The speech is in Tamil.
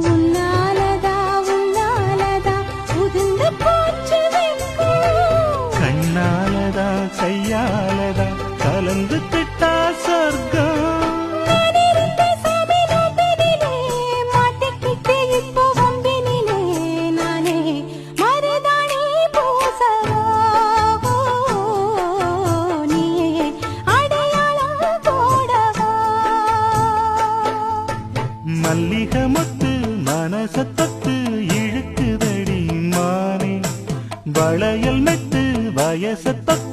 உன்னாலதா உன்னாலதா உதிர்ந்து போச்சு வெட்கம். கண்ணாலதா கையாலதா கலந்து திட்டா சொர்க்கம். நான் இருந்த சாமி நோம்பினிலே, மாட்டிக்கிட்டு இப்போ வம்பினிலே, நானே மருதாணி பூசவா, நீயே அடையாளம் போடவா. மல்லிகை மொட்டு மனசத்தத்து இழுக்குதடி மானே, வளையல் மெட்டு வயசத்தத்து